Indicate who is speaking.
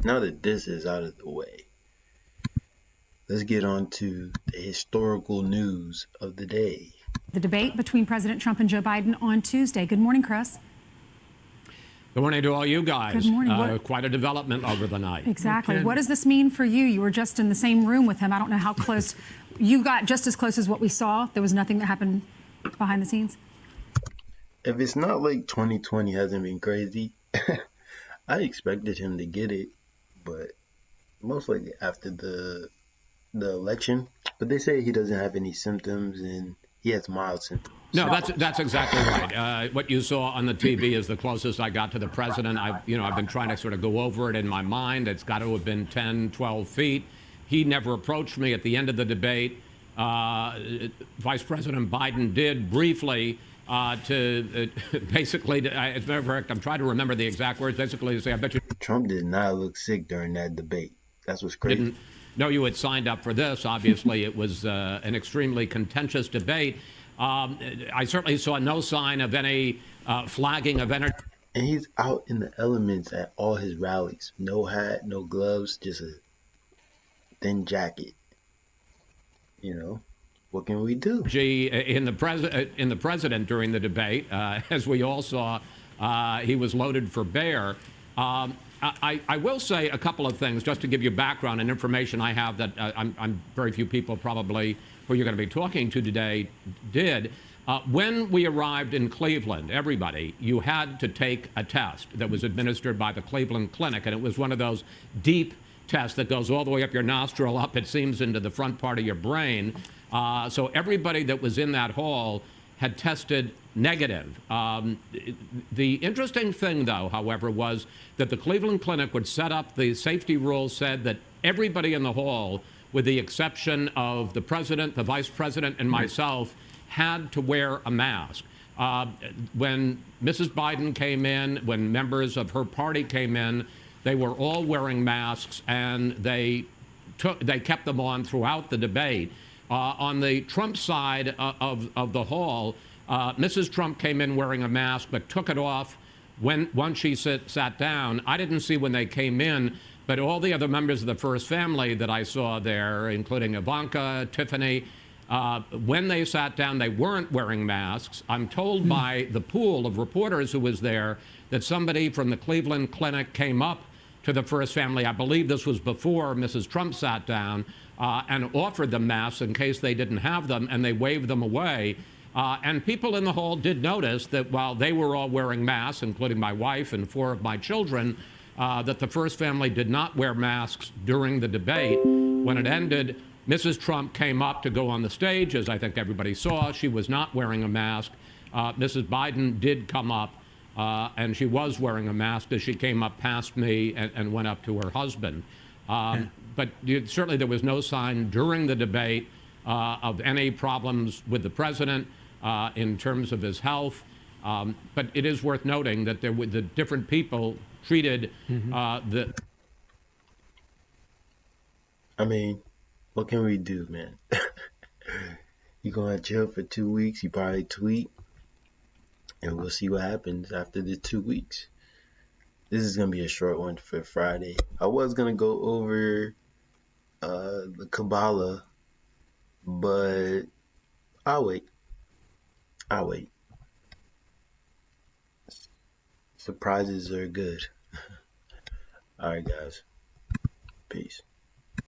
Speaker 1: Now that this is out of the way, let's get on to the historical news of the day.
Speaker 2: The debate between President Trump and Joe Biden on Tuesday. Good morning, Chris.
Speaker 3: Good morning to all you guys.
Speaker 2: Good morning.
Speaker 3: Quite a development over the night.
Speaker 2: Exactly. What does this mean for you? You were just in the same room with him. I don't know how close. You got just as close as what we saw. There was nothing that happened behind the scenes.
Speaker 1: If it's not like 2020 hasn't been crazy, I expected him to get it, but most likely after the election. But they say he doesn't have any symptoms and he has mild symptoms.
Speaker 3: No, that's exactly right. What you saw on the TV is the closest I got to the president. I've been trying to sort of go over it in my mind. It's got to have been 10, 12 feet. He never approached me at the end of the debate. Vice President Biden did briefly to basically, as a matter of fact, I'm trying to remember the exact words, basically to say, I bet you
Speaker 1: Trump did not look sick during that debate. That's what's crazy.
Speaker 3: didn't know you had signed up for this. Obviously, it was an extremely contentious debate. I certainly saw no sign of any flagging of energy.
Speaker 1: And he's out in the elements at all his rallies. No hat, no gloves, just a thin jacket. What can we do?
Speaker 3: In the president during the debate, as we all saw, he was loaded for bear. I will say a couple of things just to give you background and information I have that I'm very few people probably who you're going to be talking to today did. When we arrived in Cleveland, everybody, you had to take a test that was administered by the Cleveland Clinic, and it was one of those deep tests that goes all the way up your nostril, up, it seems, into the front part of your brain. So everybody that was in that hall had tested negative. The interesting thing, though, however, was that the Cleveland Clinic would set up the safety rules, said that everybody in the hall, with the exception of the president, the vice president, and myself, had to wear a mask. When Mrs. Biden came in, when members of her party came in, they were all wearing masks, and they kept them on throughout the debate. On the Trump side of the hall, Mrs. Trump came in wearing a mask, but took it off once she sat down. I didn't see when they came in, but all the other members of the first family that I saw there, including Ivanka, Tiffany, when they sat down, they weren't wearing masks. I'm told by the pool of reporters who was there that somebody from the Cleveland Clinic came up to the first family. I believe this was before Mrs. Trump sat down, and offered them masks in case they didn't have them, and they waved them away. And people in the hall did notice that while they were all wearing masks, including my wife and 4 of my children, that the first family did not wear masks during the debate. When it ended, Mrs. Trump came up to go on the stage, as I think everybody saw. She was not wearing a mask. Mrs. Biden did come up, and she was wearing a mask as she came up past me and went up to her husband. But certainly there was no sign during the debate of any problems with the president in terms of his health. But it is worth noting that the different people treated the.
Speaker 1: I mean, what can we do, man? You're going to jail for 2 weeks. You probably tweet. And we'll see what happens after the 2 weeks. This is going to be a short one for Friday. I was going to go over the Kabbalah, but I'll wait. Surprises are good. All right, guys. Peace.